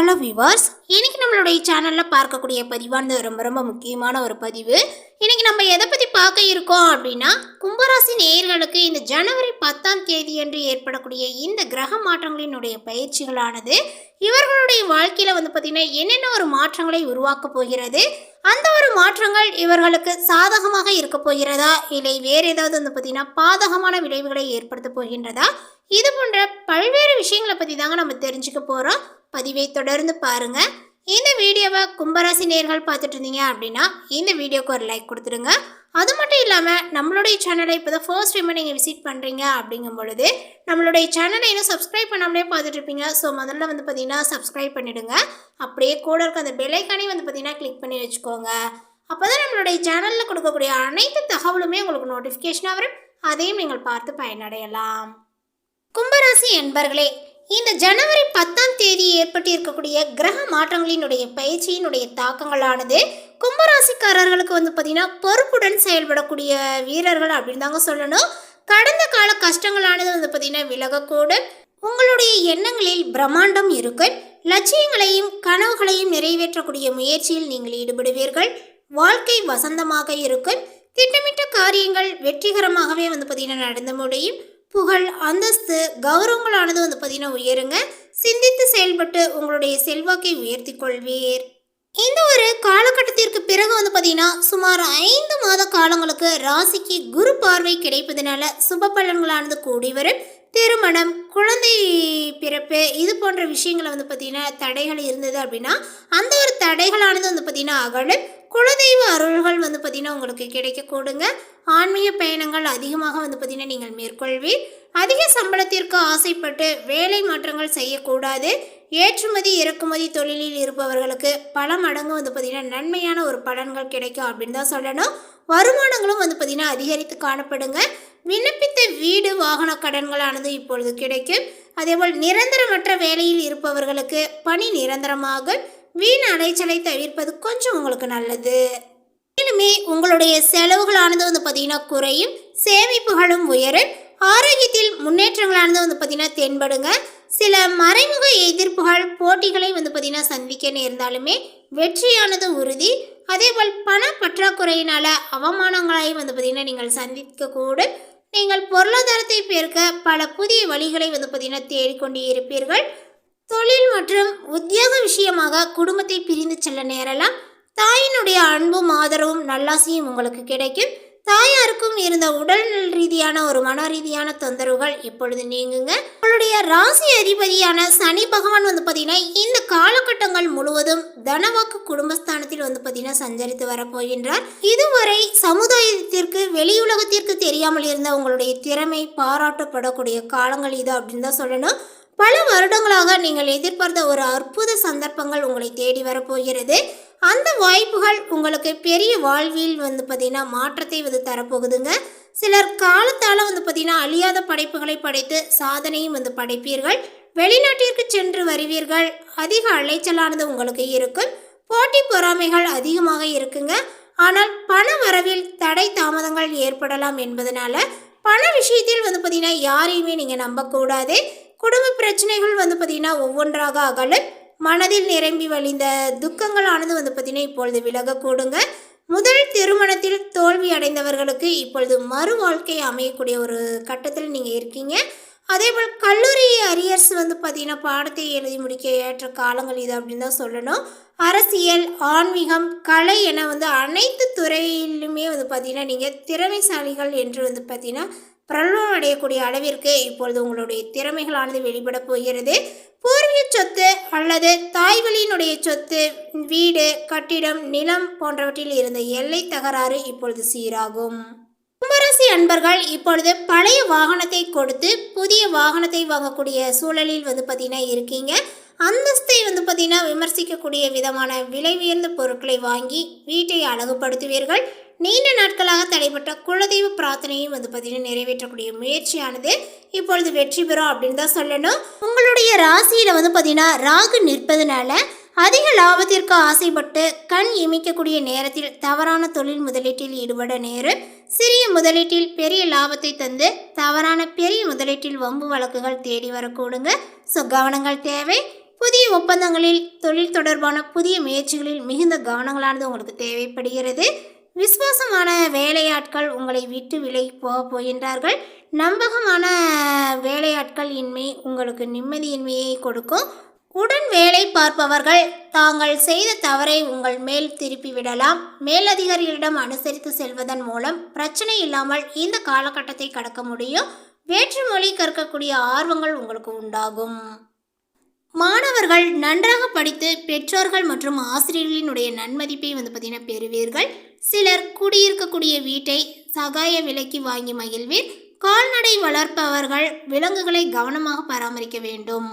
Hello viewers, இன்னைக்கு நம்மளுடைய சேனலில் பார்க்கக்கூடிய பதிவானது ரொம்ப முக்கியமான ஒரு பதிவு. இன்னைக்கு நம்ம எதை பற்றி பார்க்க இருக்கோம் அப்படின்னா, கும்பராசி நேயர்களுக்கு இந்த ஜனவரி 10ஆம் தேதி அன்று ஏற்படக்கூடிய இந்த கிரக மாற்றங்களினுடைய பயிற்சிகளானது இவர்களுடைய வாழ்க்கையில் பார்த்திங்கன்னா என்னென்ன ஒரு மாற்றங்களை உருவாக்க போகிறது, அந்த ஒரு மாற்றங்கள் இவர்களுக்கு சாதகமாக இருக்க போகிறதா இல்லை வேறு ஏதாவது பார்த்திங்கன்னா பாதகமான விளைவுகளை ஏற்படுத்த போகின்றதா, இது போன்ற பல்வேறு விஷயங்களை பற்றி தாங்க நம்ம தெரிஞ்சுக்க போகிறோம். பதிவை தொடர்ந்து பாருங்க. இந்த வீடியோவை கும்பராசி நேயர்கள் பார்த்துட்டு இருந்தீங்க அப்படின்னா இந்த வீடியோக்கு ஒரு லைக் கொடுத்துடுங்க. அது மட்டும் இல்லாமல் நம்மளுடைய சேனலை இப்போ தான் ஃபர்ஸ்ட் டைம் நீங்கள் விசிட் பண்ணுறீங்க அப்படிங்கும் பொழுது நம்மளுடைய சேனலை இன்னும் சப்ஸ்கிரைப் பண்ணாமலே பார்த்துட்டு இருப்பீங்க. ஸோ முதல்ல பார்த்தீங்கன்னா சப்ஸ்கிரைப் பண்ணிவிடுங்க. அப்படியே கூட இருக்க அந்த பெல் ஐக்கானே பார்த்தீங்கன்னா கிளிக் பண்ணி வச்சுக்கோங்க. அப்போ தான் நம்மளுடைய சேனலில் கொடுக்கக்கூடிய அனைத்து தகவலுமே உங்களுக்கு நோட்டிஃபிகேஷனாக வரும். அதையும் நீங்கள் பார்த்து பயனடையலாம். கும்பராசி என்பர்களே, இந்த ஜனவரி 10ஆம் தேதி ஏற்பட்டு இருக்கக்கூடிய கிரக மாற்றங்களினுடைய பயிற்சியினுடைய தாக்கங்களானது கும்பராசிக்காரர்களுக்கு பார்த்தீங்கன்னா பொறுப்புடன் செயல்படக்கூடிய வீரர்கள் அப்படின்னு தாங்க சொல்லணும். கடந்த கால கஷ்டங்களானது பார்த்தீங்கன்னா விலகக்கூடும். உங்களுடைய எண்ணங்களில் பிரம்மாண்டம் இருக்கும். லட்சியங்களையும் கனவுகளையும் நிறைவேற்றக்கூடிய முயற்சியில் நீங்கள் ஈடுபடுவீர்கள். வாழ்க்கை வசந்தமாக இருக்கும். திட்டமிட்ட காரியங்கள் வெற்றிகரமாகவே பார்த்தீங்கன்னா நடந்து முடியும். புகழ், அந்தஸ்து, கௌரவங்களானது பார்த்தீங்கன்னா உயருங்க. சிந்தித்து செயல்பட்டு உங்களுடைய செல்வாக்கை உயர்த்தி கொள்வீர். இந்த ஒரு காலகட்டத்திற்கு பிறகு பார்த்தீங்கன்னா சுமார் 5 மாத காலங்களுக்கு ராசிக்கு குரு பார்வை கிடைப்பதனால சுப பலன்களானது கூடி வரும். திருமணம், குழந்தை பிறப்பு, இது போன்ற விஷயங்களை பார்த்தீங்கன்னா தடைகள் இருந்தது அப்படின்னா அந்த ஒரு தடைகளானது பார்த்தீங்கன்னா அகலும். குலதெய்வ அருள்கள் பார்த்தீங்கன்னா உங்களுக்கு கிடைக்கக்கூடுங்க. ஆன்மீக பயணங்கள் அதிகமாக பார்த்தீங்கன்னா நீங்கள் மேற்கொள்வீர். அதிக சம்பளத்திற்கு ஆசைப்பட்டு வேலை மாற்றங்கள் செய்யக்கூடாது. ஏற்றுமதி இறக்குமதி தொழிலில் இருப்பவர்களுக்கு பல மடங்கு பார்த்தீங்கன்னா நன்மையான ஒரு பலன்கள் கிடைக்கும் அப்படின்னு தான் சொல்லணும். வருமானங்களும் பார்த்தீங்கன்னா அதிகரித்து காணப்படுங்க. விண்ணப்பித்த வீடு வாகன கடன்களானது இப்பொழுது கிடைக்கும். அதேபோல் நிரந்தரமற்ற வேலையில் இருப்பவர்களுக்கு பணி நிரந்தரமாக. வீண் அலைச்சலை தவிர்ப்பது கொஞ்சம் உங்களுக்கு நல்லது. மேலுமே உங்களுடைய செலவுகளானது பார்த்தீங்கன்னா குறையும். சேமிப்புகளும் உயரும். ஆரோக்கியத்தில் முன்னேற்றங்களானது பார்த்தீங்கன்னா தென்படுங்க. சில மறைமுக எதிர்ப்புகள், போட்டிகளை பார்த்தீங்கன்னா சந்திக்க நேர்ந்தாலுமே வெற்றியானது உறுதி. அதேபோல் பண பற்றாக்குறையினால அவமானங்களை பார்த்தீங்கன்னா நீங்கள் சந்திக்கக்கூடும். நீங்கள் பொருளாதாரத்தை பெருக்க பல புதிய வழிகளை பார்த்தீங்கன்னா தேடிக்கொண்டே இருப்பீர்கள். தொழில் மற்றும் உத்தியோக விஷயமாக குடும்பத்தை பிரிந்து செல்ல நேரலாம். தாயினுடைய அன்பும் ஆதரவும் நல்லாசியும் உங்களுக்கு கிடைக்கும். தாயாருக்கும் இருந்த உடல் ரீதியான ஒரு மன ரீதியான தொந்தரவுகள் இப்பொழுது நீங்குங்க. உங்களுடைய ராசி அதிபதியான சனி பகவான் பார்த்தீங்கன்னா இந்த காலகட்டங்கள் முழுவதும் தனவாக்கு குடும்பஸ்தானத்தில் பார்த்தீங்கன்னா சஞ்சரித்து வரப்போகின்றார். இதுவரை சமுதாயத்திற்கு வெளியுலகத்திற்கு தெரியாமல் இருந்த உங்களுடைய திறமை பாராட்டப்படக்கூடிய காலங்கள் இது அப்படின்னு தான் சொல்லணும். பல வருடங்களாக நீங்கள் எதிர்பார்த்த ஒரு அற்புத சந்தர்ப்பங்கள் உங்களை தேடி வரப்போகிறது. அந்த வாய்ப்புகள் உங்களுக்கு பெரிய வாழ்வில் பார்த்தீங்கன்னா மாற்றத்தை தரப்போகுதுங்க. சிலர் காலத்தால் பார்த்தீங்கன்னா அழியாத படைப்புகளை படைத்து சாதனையும் படைப்பீர்கள். வெளிநாட்டிற்கு சென்று வருவீர்கள். அதிக அலைச்சலானது உங்களுக்கு இருக்கும். போட்டி பொறாமைகள் அதிகமாக இருக்குங்க. ஆனால் பண வரவில் தடை தாமதங்கள் ஏற்படலாம் என்பதனால பண விஷயத்தில் பார்த்தீங்கன்னா யாரையுமே நீங்கள் நம்பக்கூடாது. குடும்ப பிரச்சனைகள் பார்த்தீங்கன்னா ஒவ்வொன்றாக அகலும். மனதில் நிரம்பி வழிந்த துக்கங்களானது பார்த்தீங்கன்னா இப்பொழுது விலகக்கூடுங்க. முதல் திருமணத்தில் தோல்வி அடைந்தவர்களுக்கு இப்பொழுது மறு வாழ்க்கை அமையக்கூடிய ஒரு கட்டத்தில் நீங்கள் இருக்கீங்க. அதேபோல் கல்லூரி அரியர்ஸ் பார்த்தீங்கன்னா பாடத்தை எழுதி முடிக்க ஏற்ற காலங்கள் இது அப்படின்னு தான் சொல்லணும். அரசியல், ஆன்மீகம், கலை என அனைத்து துறையிலுமே பார்த்தீங்கன்னா நீங்கள் திறமைசாலிகள் என்று பார்த்தீங்கன்னா பிரபலம் அடையக்கூடிய அளவிற்கு இப்பொழுது உங்களுடைய திறமைகளானது வெளிப்பட போகிறது. பூர்வீக சொத்து அல்லது தாய்வழியினுடைய சொத்து, வீடு, கட்டிடம், நிலம் போன்றவற்றில் இருந்த எல்லை தகராறு இப்பொழுது சீராகும். கும்பராசி அன்பர்கள் இப்பொழுது பழைய வாகனத்தை கொடுத்து புதிய வாகனத்தை வாங்கக்கூடிய சூழலில் பார்த்தீங்கன்னா இருக்கீங்க. அந்தஸ்தை பார்த்தீங்கன்னா விமர்சிக்கக்கூடிய விதமான விலை உயர்ந்த பொருட்களை வாங்கி வீட்டை அழகுபடுத்துவீர்கள். நீண்ட நாட்களாக தடைப்பட்ட குலதெய்வ பிரார்த்தனையும் பார்த்தீங்கன்னா நிறைவேற்றக்கூடிய முயற்சியானது இப்பொழுது வெற்றி பெறும் அப்படின்னு தான் சொல்லணும். உங்களுடைய ராசியில் பார்த்தீங்கன்னா ராகு நிற்பதனால அதிக லாபத்திற்கு ஆசைப்பட்டு கண் இமைக்கக்கூடிய நேரத்தில் தவறான தொழில் முதலீட்டில் ஈடுபட நேரும். சிறிய முதலீட்டில் பெரிய லாபத்தை தந்து தவறான பெரிய முதலீட்டில் வம்பு வழக்குகள் தேடி வரக்கூடுங்க. ஸோ கவனங்கள் தேவை. புதிய ஒப்பந்தங்களில், தொழில் தொடர்பான புதிய முயற்சிகளில் மிகுந்த கவனங்களானது உங்களுக்கு தேவைப்படுகிறது. விசுவாசமான வேலையாட்கள் உங்களை விட்டு விலகி போகின்றார்கள். நம்பகமான வேலையாட்கள் இன்மை உங்களுக்கு நிம்மதியின்மையை கொடுக்கும். உடன் வேலை பார்ப்பவர்கள் தாங்கள் செய்த தவறை உங்கள் மேல் திருப்பி விடலாம். மேலதிகாரிகளிடம் அனுசரித்து செல்வதன் மூலம் பிரச்சனை இல்லாமல் இந்த காலகட்டத்தை கடக்க முடியும். வேற்று மொழி கற்கக்கூடிய ஆர்வங்கள் உங்களுக்கு உண்டாகும். மாணவர்கள் நன்றாக படித்து பெற்றோர்கள் மற்றும் ஆசிரியர்களினுடைய நன்மதிப்பை பார்த்தீங்கன்னா பெறுவீர்கள். சிலர் குடியிருக்கக்கூடிய வீட்டை சகாய விலைக்கு வாங்கி மகிழ்வீர். கால்நடை வளர்ப்பவர்கள் விலங்குகளை கவனமாக பராமரிக்க வேண்டும்.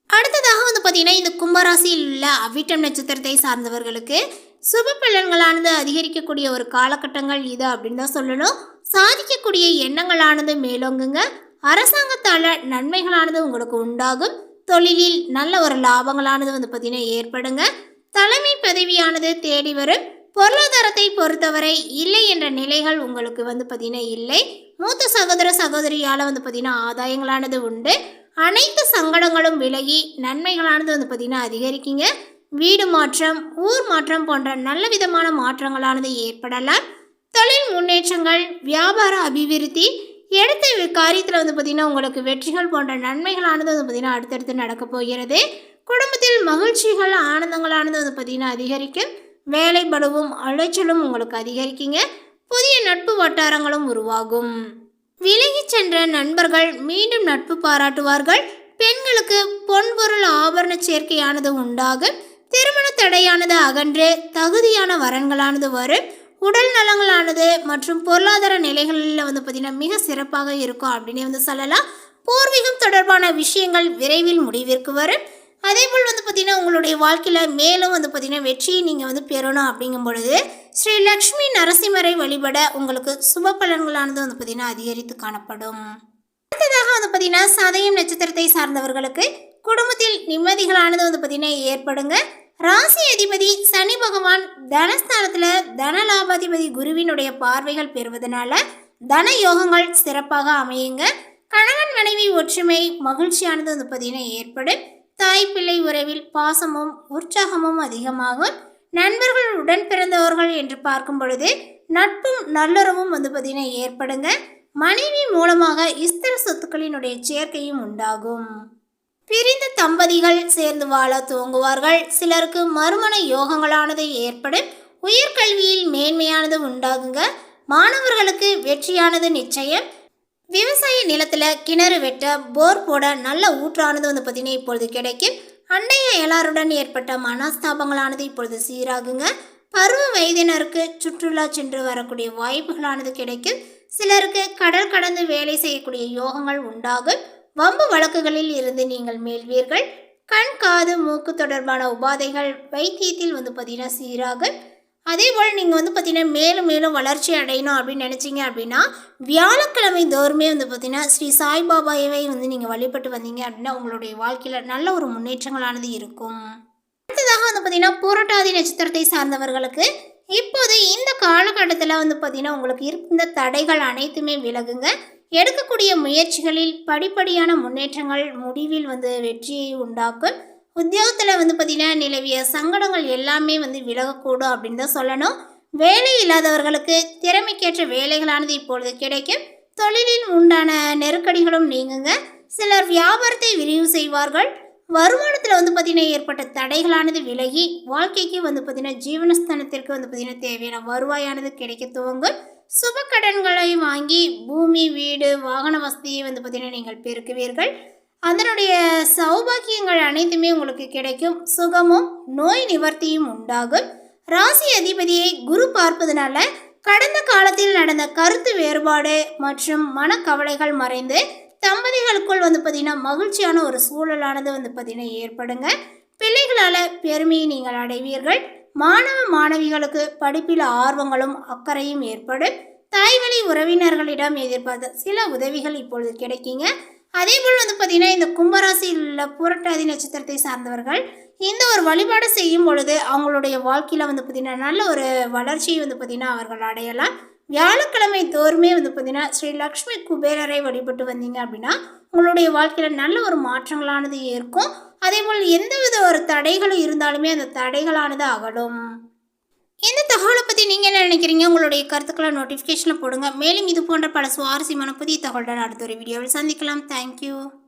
அடுத்ததாக பார்த்தீங்கன்னா இந்த கும்பராசியில் உள்ள அவிட்டம் நட்சத்திரத்தை சார்ந்தவர்களுக்கு சுப பலன்களானது அதிகரிக்கக்கூடிய ஒரு காலகட்டங்கள் இது அப்படின்னு தான் சொல்லணும். சாதிக்கக்கூடிய எண்ணங்களானது மேலோங்குங்க. அரசாங்கத்தால் நன்மைகளானது உங்களுக்கு உண்டாகும். தொழிலில் நல்ல ஒரு லாபங்களானது பார்த்தீங்கன்னா ஏற்படுங்க. தலைமை பதவியானது தேடி வரும். பொருளாதாரத்தை பொறுத்தவரை இல்லை என்ற நிலைகள் உங்களுக்கு பார்த்தீங்கன்னா இல்லை. மூத்த சகோதர சகோதரியால் பார்த்தீங்கன்னா ஆதாயங்களானது உண்டு. அனைத்து சங்கடங்களும் விலகி நன்மைகளானது பார்த்தீங்கன்னா அதிகரிக்குங்க. வீடு மாற்றம், ஊர் மாற்றம் போன்ற நல்ல விதமான மாற்றங்களானது ஏற்படலாம். தொழில் முன்னேற்றங்கள், வியாபார அபிவிருத்தி, எடுத்த காரியத்தில் பார்த்தீங்கன்னா உங்களுக்கு வெற்றிகள் போன்ற நன்மைகளானது பார்த்தீங்கன்னா அடுத்தடுத்து நடக்க போகிறது. குடும்பத்தில் மகிழ்ச்சிகள், ஆனந்தங்களானது பார்த்தீங்கன்னா அதிகரிக்கும். வேலை பளுவும் அலைச்சலும் உங்களுக்கு அதிகரிக்குங்க. புதிய நட்பு வட்டாரங்களும் உருவாகும். விலகி சென்ற நண்பர்கள் மீண்டும் நட்பு பாராட்டுவார்கள். பெண்களுக்கு பொன்பொருள் ஆபரண சேர்க்கையானது உண்டாகும். திருமண தடையானது அகன்று தகுதியான வரன்களானது வரும். உடல் நலங்களானது மற்றும் பொருளாதார நிலைகளில் பார்த்தீங்கன்னா மிக சிறப்பாக இருக்கும் அப்படின்னு சொல்லலாம். பூர்வீகம் தொடர்பான விஷயங்கள் விரைவில் முடிவிற்கு வரும். அதே போல் பார்த்தீங்கன்னா உங்களுடைய வாழ்க்கையில் மேலும் பார்த்தீங்கன்னா வெற்றியை நீங்கள் பெறணும் அப்படிங்கும் பொழுது ஸ்ரீ லக்ஷ்மி நரசிம்மரை வழிபட உங்களுக்கு சுப பலன்களானது பார்த்தீங்கன்னா அதிகரித்து காணப்படும். அடுத்ததாக பார்த்தீங்கன்னா சதயம் நட்சத்திரத்தை சார்ந்தவர்களுக்கு குடும்பத்தில் நிம்மதிகளானது பார்த்தீங்கன்னா ஏற்படுங்க. ராசி அதிபதி சனி பகவான் தனஸ்தானத்தில் தனலாபாதிபதி குருவினுடைய பார்வைகள் பெறுவதனால தன யோகங்கள் சிறப்பாக அமையுங்க. கணவன் மனைவி ஒற்றுமை, மகிழ்ச்சியானது பார்த்தீங்கன்னா ஏற்படும். தாய் பிள்ளை உறவில் பாசமும் உற்சாகமும் அதிகமாகும். நண்பர்கள் உடன் பிறந்தவர்கள் என்று பார்க்கும் பொழுது நட்பும் நல்லுறவும் பார்த்தீங்கன்னா ஏற்படுங்க. மனைவி மூலமாக இஸ்திர சொத்துக்களினுடைய சேர்க்கையும் உண்டாகும். பிரிந்த தம்பதிகள் சேர்ந்து வாழ துவங்குவார்கள். சிலருக்கு மறுமண யோகங்களானது ஏற்படும். உயர்கல்வியில் மேன்மையானது உண்டாகுங்க. மாணவர்களுக்கு வெற்றியானது நிச்சயம். விவசாய நிலத்தில் கிணறு வெட்ட, போர் போட நல்ல ஊற்றானது பார்த்தீங்கன்னா இப்பொழுது கிடைக்கும். அண்டைய எல்லாருடன் ஏற்பட்ட மனஸ்தாபங்களானது இப்பொழுது சீராகுங்க. பருவ வயதினருக்கு சுற்றுலா சென்று வரக்கூடிய வாய்ப்புகளானது கிடைக்கும். சிலருக்கு கடல் கடந்து வேலை செய்யக்கூடிய யோகங்கள் உண்டாகும். வம்பு வழக்குகளில் இருந்து நீங்கள் மீள்வீர்கள். கண், காது, மூக்கு தொடர்பான உபாதைகள் வைத்தியத்தில் பார்த்தீங்கன்னா சீராகும். அதே போல் நீங்கள் பார்த்தீங்கன்னா மேலும் மேலும் வளர்ச்சி அடையணும் அப்படின்னு நினச்சிங்க அப்படின்னா வியாழக்கிழமை தோறுமே பார்த்தீங்கன்னா ஸ்ரீ சாய்பாபாவை நீங்கள் வழிபட்டு வந்தீங்க அப்படின்னா உங்களுடைய வாழ்க்கையில் நல்ல ஒரு முன்னேற்றங்களானது இருக்கும். அடுத்ததாக பார்த்தீங்கன்னா புரட்டாதி நட்சத்திரத்தை சார்ந்தவர்களுக்கு இப்போது இந்த காலகட்டத்தில் பார்த்தீங்கன்னா உங்களுக்கு இருந்த தடைகள் அனைத்துமே விலகுங்க. எடுக்கக்கூடிய முயற்சிகளில் படிப்படியான முன்னேற்றங்கள் முடிவில் வெற்றியை உண்டாக்கும். உத்தியோகத்தில் பார்த்தீங்கன்னா நிலவிய சங்கடங்கள் எல்லாமே விலகக்கூடும் அப்படின்னு தான் சொல்லணும். வேலை இல்லாதவர்களுக்கு திறமைக்கேற்ற வேலைகளானது இப்பொழுது கிடைக்கும். தொழிலில் உண்டான நெருக்கடிகளும் நீங்குங்க. சிலர் வியாபாரத்தை விரிவு செய்வார்கள். வருமானத்தில் பார்த்தீங்கன்னா ஏற்பட்ட தடைகளானது விலகி வாழ்க்கைக்கு பார்த்தீங்கன்னா ஜீவனஸ்தானத்திற்கு பார்த்தீங்கன்னா தேவையான வருவாயானது கிடைக்க துவங்கும். சுப கடன்களை வாங்கி பூமி, வீடு, வாகன வசதியை பார்த்தீங்கன்னா நீங்கள் பெருக்குவீர்கள். அதனுடைய சௌபாக்கியங்கள் அனைத்துமே உங்களுக்கு கிடைக்கும். சுகமும் நோய் நிவர்த்தியும் உண்டாகும். ராசி அதிபதியை குரு பார்ப்பதனால கடந்த காலத்தில் நடந்த கருத்து வேறுபாடு மற்றும் மனக்கவலைகள் மறைந்து தம்பதிகளுக்குள் பார்த்தீங்கன்னா மகிழ்ச்சியான ஒரு சூழலானது பார்த்தீங்கன்னா ஏற்படுங்க. பிள்ளைகளால் பெருமையை நீங்கள் அடைவீர்கள். மாணவ மாணவிகளுக்கு படிப்பில் ஆர்வங்களும் அக்கறையும் ஏற்படும். தாய்வழி உறவினர்களிடம் எதிர்பார்த்த சில உதவிகள் இப்பொழுது கிடைக்குங்க. அதே போல் பார்த்தீங்கன்னா இந்த கும்பராசியில் உள்ள புரட்டாதி நட்சத்திரத்தை சார்ந்தவர்கள் இந்த ஒரு வழிபாடு செய்யும் பொழுது அவங்களுடைய வாழ்க்கையில் பார்த்தீங்கன்னா நல்ல ஒரு வளர்ச்சியை பார்த்தீங்கன்னா அவர்கள் அடையலாம். வியாழக்கிழமை தோறுமே பார்த்தீங்கன்னா ஸ்ரீ லக்ஷ்மி குபேரரை வழிபட்டு வந்தீங்க அப்படின்னா உங்களுடைய வாழ்க்கையில் நல்ல ஒரு மாற்றங்களானது இருக்கும். அதேபோல் எந்தவித ஒரு தடைகளும் இருந்தாலுமே அந்த தடைகளானது அகலும். இந்த தகவலை பற்றி நீங்கள் என்ன நினைக்கிறீங்க? உங்களுடைய கருத்துக்களை நோட்டிஃபிகேஷனில் போடுங்க. மேலும் இது போன்ற பல சுவாரஸ்யமான புதிய தகவலுடன் அடுத்த ஒரு வீடியோவில் சந்திக்கலாம். தேங்க்யூ.